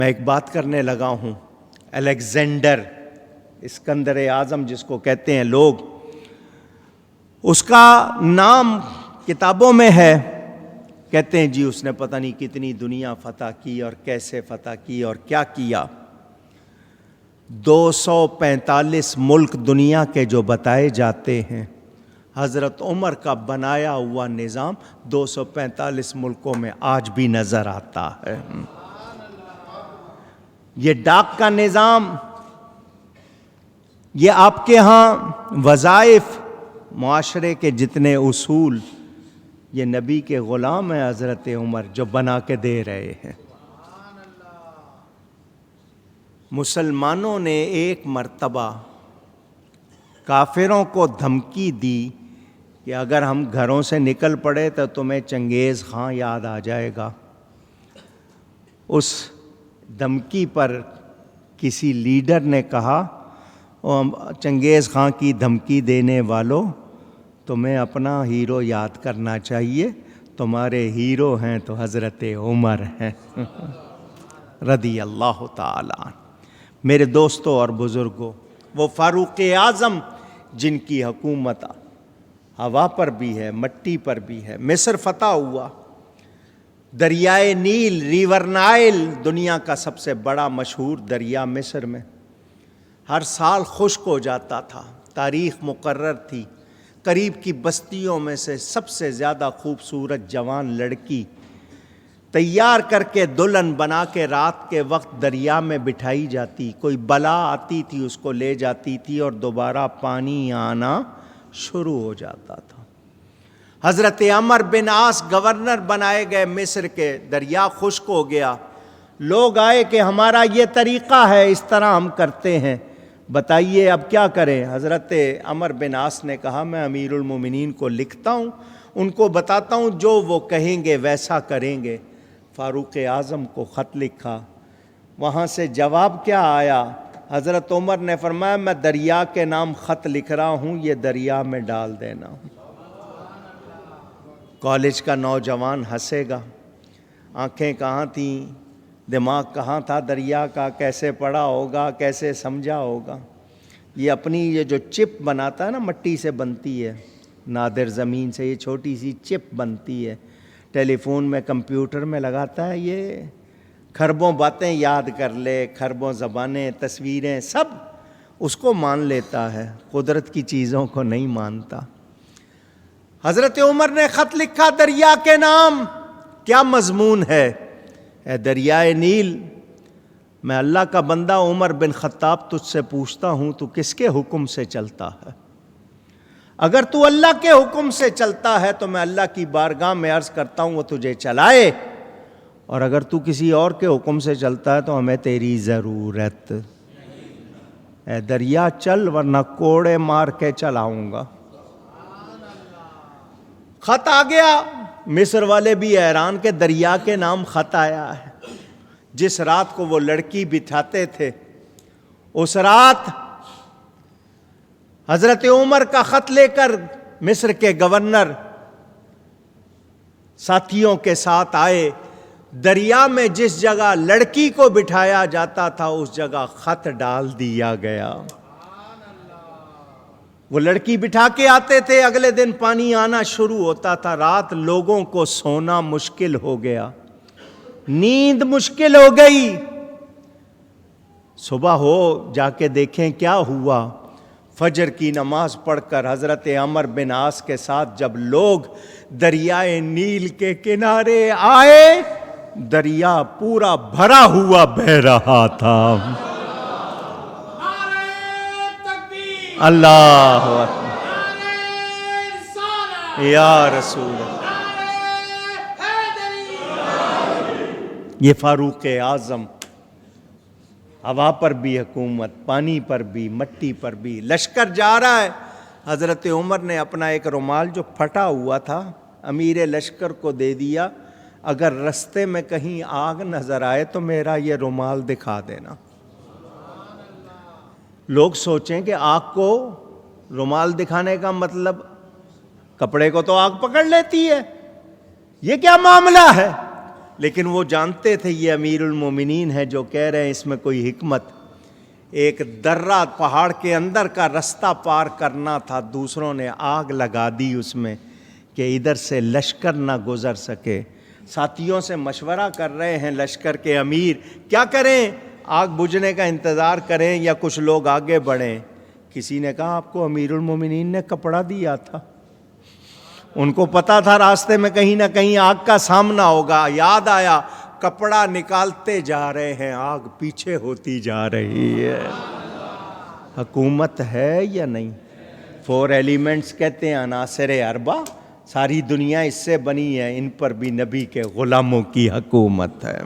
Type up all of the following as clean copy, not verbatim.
میں ایک بات کرنے لگا ہوں، الیگزینڈر اسکندر اعظم جس کو کہتے ہیں لوگ، اس کا نام کتابوں میں ہے. کہتے ہیں جی اس نے پتہ نہیں کتنی دنیا فتح کی اور کیسے فتح کی اور کیا کیا. 245 ملک دنیا کے جو بتائے جاتے ہیں، حضرت عمر کا بنایا ہوا نظام 245 ملکوں میں آج بھی نظر آتا ہے. یہ ڈاک کا نظام، یہ آپ کے ہاں وظائف، معاشرے کے جتنے اصول، یہ نبی کے غلام ہیں حضرت عمر جو بنا کے دے رہے ہیں. مسلمانوں نے ایک مرتبہ کافروں کو دھمکی دی کہ اگر ہم گھروں سے نکل پڑے تو تمہیں چنگیز خان یاد آ جائے گا. اس دھمکی پر کسی لیڈر نے کہا، چنگیز خان کی دھمکی دینے والوں، تمہیں اپنا ہیرو یاد کرنا چاہیے. تمہارے ہیرو ہیں تو حضرت عمر ہیں رضی اللہ تعالیٰ عنہ. میرے دوستوں اور بزرگوں، وہ فاروق اعظم جن کی حکومت ہوا پر بھی ہے، مٹی پر بھی ہے. مصر فتح ہوا، دریائے نیل، ریور نائل، دنیا کا سب سے بڑا مشہور دریا مصر میں، ہر سال خشک ہو جاتا تھا. تاریخ مقرر تھی، قریب کی بستیوں میں سے سب سے زیادہ خوبصورت جوان لڑکی تیار کر کے دلہن بنا کے رات کے وقت دریا میں بٹھائی جاتی. کوئی بلا آتی تھی اس کو لے جاتی تھی اور دوبارہ پانی آنا شروع ہو جاتا تھا. حضرت عمر بن عاص گورنر بنائے گئے مصر کے. دریا خشک ہو گیا، لوگ آئے کہ ہمارا یہ طریقہ ہے، اس طرح ہم کرتے ہیں، بتائیے اب کیا کریں. حضرت عمر بن عاص نے کہا میں امیر المومنین کو لکھتا ہوں، ان کو بتاتا ہوں، جو وہ کہیں گے ویسا کریں گے. فاروق اعظم کو خط لکھا، وہاں سے جواب کیا آیا؟ حضرت عمر نے فرمایا میں دریا کے نام خط لکھ رہا ہوں، یہ دریا میں ڈال دینا. کالج کا نوجوان ہنسے گا، آنکھیں کہاں تھیں، دماغ کہاں تھا دریا کا، کیسے پڑھا ہوگا، کیسے سمجھا ہوگا. یہ اپنی یہ جو چپ بناتا ہے نا، مٹی سے بنتی ہے، نادر زمین سے یہ چھوٹی سی چپ بنتی ہے، ٹیلی فون میں کمپیوٹر میں لگاتا ہے، یہ کھربوں باتیں یاد کر لے، کھربوں زبانیں، تصویریں، سب اس کو مان لیتا ہے، قدرت کی چیزوں کو نہیں مانتا. حضرت عمر نے خط لکھا دریا کے نام. کیا مضمون ہے؟ اے دریائے نیل، میں اللہ کا بندہ عمر بن خطاب تجھ سے پوچھتا ہوں، تو کس کے حکم سے چلتا ہے؟ اگر تو اللہ کے حکم سے چلتا ہے تو میں اللہ کی بارگاہ میں عرض کرتا ہوں وہ تجھے چلائے، اور اگر تو کسی اور کے حکم سے چلتا ہے تو ہمیں تیری ضرورت. اے دریا چل ورنہ کوڑے مار کے چلاؤں گا. خط آ گیا. مصر والے بھی حیران کہ دریا کے نام خط آیا ہے. جس رات کو وہ لڑکی بٹھاتے تھے، اس رات حضرت عمر کا خط لے کر مصر کے گورنر ساتھیوں کے ساتھ آئے. دریا میں جس جگہ لڑکی کو بٹھایا جاتا تھا اس جگہ خط ڈال دیا گیا. وہ لڑکی بٹھا کے آتے تھے، اگلے دن پانی آنا شروع ہوتا تھا. رات لوگوں کو سونا مشکل ہو گیا، نیند مشکل ہو گئی. صبح ہو جا کے دیکھیں کیا ہوا. فجر کی نماز پڑھ کر حضرت عمر بن عاص کے ساتھ جب لوگ دریائے نیل کے کنارے آئے، دریا پورا بھرا ہوا بہہ رہا تھا. اللہ اکبر یا رسول اللہ. یہ فاروق اعظم، ہوا پر بھی حکومت، پانی پر بھی، مٹی پر بھی. لشکر جا رہا ہے، حضرت عمر نے اپنا ایک رومال جو پھٹا ہوا تھا امیر لشکر کو دے دیا، اگر رستے میں کہیں آگ نظر آئے تو میرا یہ رومال دکھا دینا. لوگ سوچیں کہ آگ کو رومال دکھانے کا مطلب کپڑے کو تو آگ پکڑ لیتی ہے، یہ کیا معاملہ ہے؟ لیکن وہ جانتے تھے یہ امیر المومنین ہے جو کہہ رہے ہیں، اس میں کوئی حکمت۔ ایک درہ پہاڑ کے اندر کا رستہ پار کرنا تھا، دوسروں نے آگ لگا دی اس میں کہ ادھر سے لشکر نہ گزر سکے۔ ساتھیوں سے مشورہ کر رہے ہیں لشکر کے امیر، کیا کریں؟ آگ بجھنے کا انتظار کریں یا کچھ لوگ آگے بڑھیں؟ کسی نے کہا آپ کو امیر المومنین نے کپڑا دیا تھا، ان کو پتا تھا راستے میں کہیں نہ کہیں آگ کا سامنا ہوگا، یاد آیا، کپڑا نکالتے جا رہے ہیں، آگ پیچھے ہوتی جا رہی ہے۔ حکومت ہے یا نہیں؟ 4 ایلیمنٹس کہتے ہیں عناصر اربع، ساری دنیا اس سے بنی ہے، ان پر بھی نبی کے غلاموں کی حکومت ہے۔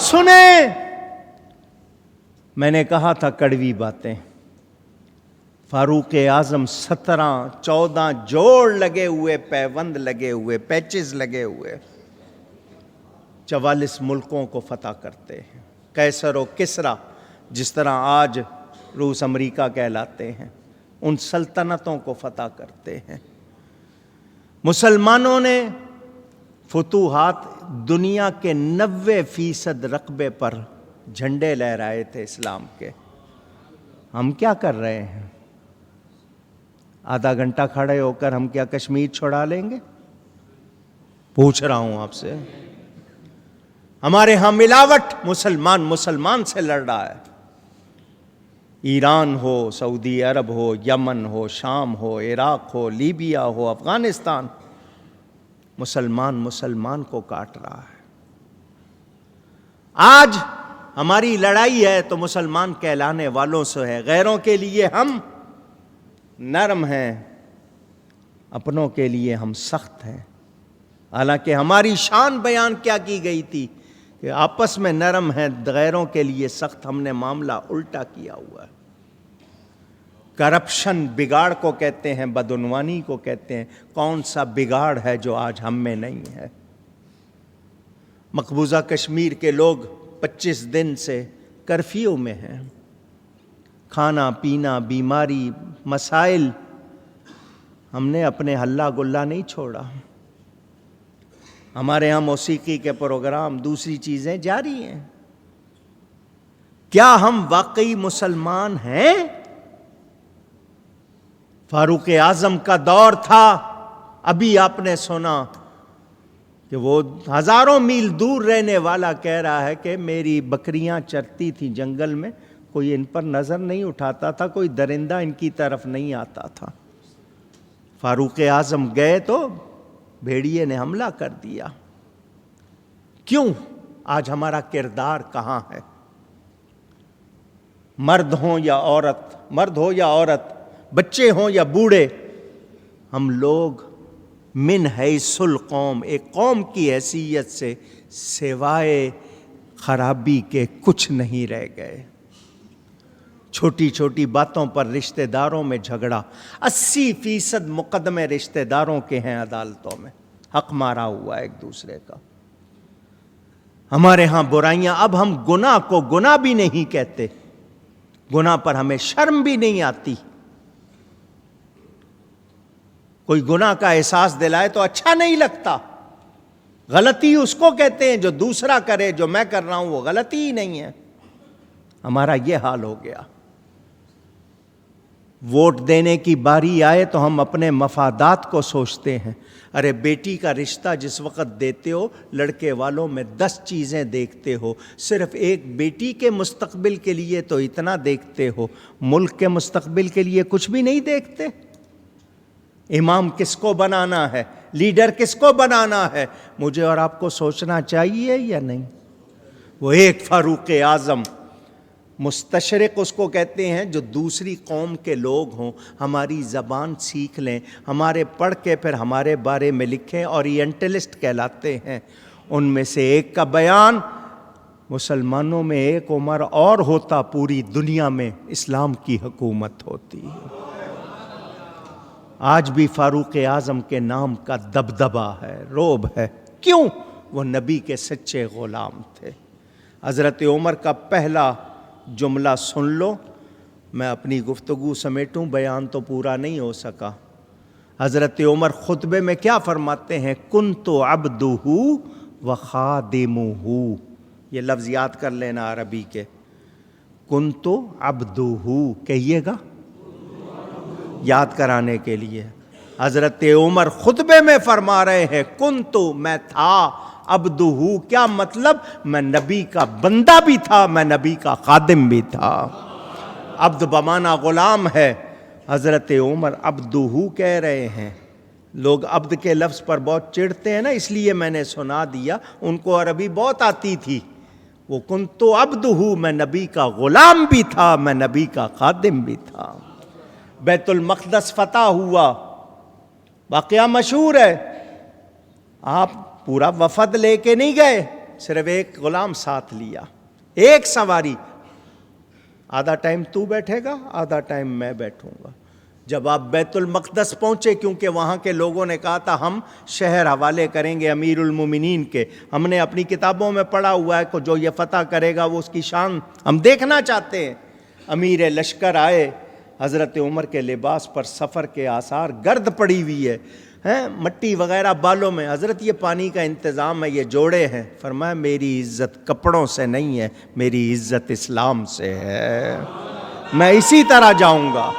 سنیں، میں نے کہا تھا کڑوی باتیں، فاروق اعظم 14 جوڑ لگے ہوئے، پیوند لگے ہوئے، پیچز لگے ہوئے، 44 ملکوں کو فتح کرتے ہیں۔ قیصر و کسریٰ جس طرح آج روس امریکہ کہلاتے ہیں، ان سلطنتوں کو فتح کرتے ہیں۔ مسلمانوں نے فتوحات، دنیا کے 90% رقبے پر جھنڈے لہرائے تھے اسلام کے۔ ہم کیا کر رہے ہیں؟ آدھا گھنٹہ کھڑے ہو کر ہم کیا کشمیر چھڑا لیں گے؟ پوچھ رہا ہوں آپ سے۔ ہمارے ہاں ملاوٹ، مسلمان سے لڑ رہا ہے۔ ایران ہو، سعودی عرب ہو، یمن ہو، شام ہو، عراق ہو، لیبیا ہو، افغانستان، مسلمان کو کاٹ رہا ہے۔ آج ہماری لڑائی ہے تو مسلمان کہلانے والوں سے ہے، غیروں کے لیے ہم نرم ہیں، اپنوں کے لیے ہم سخت ہیں۔ حالانکہ ہماری شان بیان کیا کی گئی تھی کہ آپس میں نرم ہیں، غیروں کے لیے سخت۔ ہم نے معاملہ الٹا کیا ہوا ہے۔ کرپشن بگاڑ کو کہتے ہیں، بدعنوانی کو کہتے ہیں۔ کون سا بگاڑ ہے جو آج ہم میں نہیں ہے؟ مقبوضہ کشمیر کے لوگ 25 دن سے کرفیو میں ہیں، کھانا پینا، بیماری، مسائل، ہم نے اپنے ہلہ گلہ نہیں چھوڑا۔ ہمارے ہاں موسیقی کے پروگرام، دوسری چیزیں جاری ہیں۔ کیا ہم واقعی مسلمان ہیں؟ فاروق اعظم کا دور تھا، ابھی آپ نے سنا کہ وہ ہزاروں میل دور رہنے والا کہہ رہا ہے کہ میری بکریاں چرتی تھیں جنگل میں، کوئی ان پر نظر نہیں اٹھاتا تھا، کوئی درندہ ان کی طرف نہیں آتا تھا۔ فاروق اعظم گئے تو بھیڑیے نے حملہ کر دیا۔ کیوں؟ آج ہمارا کردار کہاں ہے؟ مرد ہوں یا عورت، بچے ہوں یا بوڑھے، ہم لوگ من حیث القوم، ایک قوم کی حیثیت سے سوائے خرابی کے کچھ نہیں رہ گئے۔ چھوٹی چھوٹی باتوں پر رشتہ داروں میں جھگڑا، 80% مقدمے رشتہ داروں کے ہیں عدالتوں میں، حق مارا ہوا ایک دوسرے کا۔ ہمارے ہاں برائیاں، اب ہم گناہ کو گناہ بھی نہیں کہتے، گناہ پر ہمیں شرم بھی نہیں آتی۔ کوئی گناہ کا احساس دلائے تو اچھا نہیں لگتا۔ غلطی اس کو کہتے ہیں جو دوسرا کرے، جو میں کر رہا ہوں وہ غلطی ہی نہیں ہے۔ ہمارا یہ حال ہو گیا۔ ووٹ دینے کی باری آئے تو ہم اپنے مفادات کو سوچتے ہیں۔ ارے بیٹی کا رشتہ جس وقت دیتے ہو، لڑکے والوں میں 10 چیزیں دیکھتے ہو، صرف ایک بیٹی کے مستقبل کے لیے تو اتنا دیکھتے ہو، ملک کے مستقبل کے لیے کچھ بھی نہیں دیکھتے۔ امام کس کو بنانا ہے، لیڈر کس کو بنانا ہے، مجھے اور آپ کو سوچنا چاہیے یا نہیں؟ وہ ایک فاروق اعظم، مستشرق اس کو کہتے ہیں، جو دوسری قوم کے لوگ ہوں، ہماری زبان سیکھ لیں، ہمارے پڑھ کے پھر ہمارے بارے میں لکھیں، اورینٹلسٹ کہلاتے ہیں۔ ان میں سے ایک کا بیان، مسلمانوں میں ایک عمر اور ہوتا، پوری دنیا میں اسلام کی حکومت ہوتی۔ آج بھی فاروق اعظم کے نام کا دبدبہ ہے، رعب ہے۔ کیوں؟ وہ نبی کے سچے غلام تھے۔ حضرت عمر کا پہلا جملہ سن لو، میں اپنی گفتگو سمیٹوں، بیان تو پورا نہیں ہو سکا۔ حضرت عمر خطبے میں کیا فرماتے ہیں؟ کنت عبدہ وخادمہ، یہ لفظ یاد کر لینا عربی کے، کنت عبدہ، کہیے گا یاد کرانے کے لیے۔ حضرت عمر خطبے میں فرما رہے ہیں کنت، میں تھا، عبدہ، کیا مطلب؟ میں نبی کا بندہ بھی تھا، میں نبی کا خادم بھی تھا۔ عبد بمانا غلام ہے، حضرت عمر عبدہ کہہ رہے ہیں۔ لوگ عبد کے لفظ پر بہت چڑھتے ہیں نا، اس لیے میں نے سنا دیا، ان کو عربی بہت آتی تھی۔ وہ کنت عبدہ، میں نبی کا غلام بھی تھا، میں نبی کا خادم بھی تھا۔ بیت المقدس فتح ہوا، واقعہ مشہور ہے، آپ پورا وفد لے کے نہیں گئے، صرف ایک غلام ساتھ لیا، ایک سواری، آدھا ٹائم تو بیٹھے گا، آدھا ٹائم میں بیٹھوں گا۔ جب آپ بیت المقدس پہنچے، کیونکہ وہاں کے لوگوں نے کہا تھا ہم شہر حوالے کریں گے امیر المومنین کے، ہم نے اپنی کتابوں میں پڑھا ہوا ہے کہ جو یہ فتح کرے گا وہ اس کی شان ہم دیکھنا چاہتے ہیں۔ امیر لشکر آئے، حضرت عمر کے لباس پر سفر کے آثار، گرد پڑی ہوئی ہے، مٹی وغیرہ بالوں میں۔ حضرت یہ پانی کا انتظام ہے، یہ جوڑے ہیں۔ فرمایا میری عزت کپڑوں سے نہیں ہے، میری عزت اسلام سے ہے، میں اسی طرح جاؤں گا۔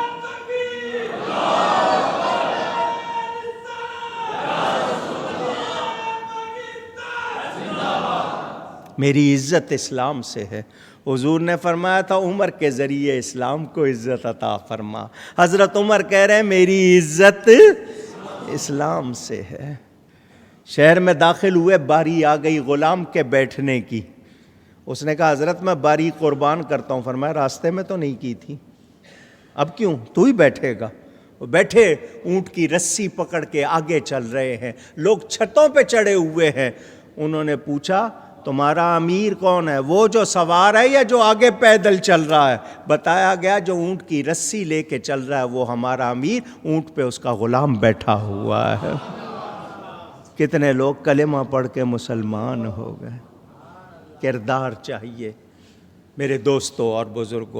میری عزت اسلام سے ہے۔ حضور نے فرمایا تھا عمر کے ذریعے اسلام کو عزت عطا فرما۔ حضرت عمر کہہ رہے ہیں میری عزت اسلام سے ہے۔ شہر میں داخل ہوئے، باری آ گئی غلام کے بیٹھنے کی۔ اس نے کہا حضرت میں باری قربان کرتا ہوں۔ فرمایا راستے میں تو نہیں کی تھی، اب کیوں؟ تو ہی بیٹھے گا۔ وہ بیٹھے، اونٹ کی رسی پکڑ کے آگے چل رہے ہیں، لوگ چھتوں پہ چڑھے ہوئے ہیں۔ انہوں نے پوچھا تمہارا امیر کون ہے؟ وہ جو سوار ہے یا جو آگے پیدل چل رہا ہے؟ بتایا گیا جو اونٹ کی رسی لے کے چل رہا ہے وہ ہمارا امیر، اونٹ پہ اس کا غلام بیٹھا ہوا ہے۔ کتنے لوگ کلمہ پڑھ کے مسلمان ہو گئے۔ کردار چاہیے میرے دوستوں اور بزرگوں۔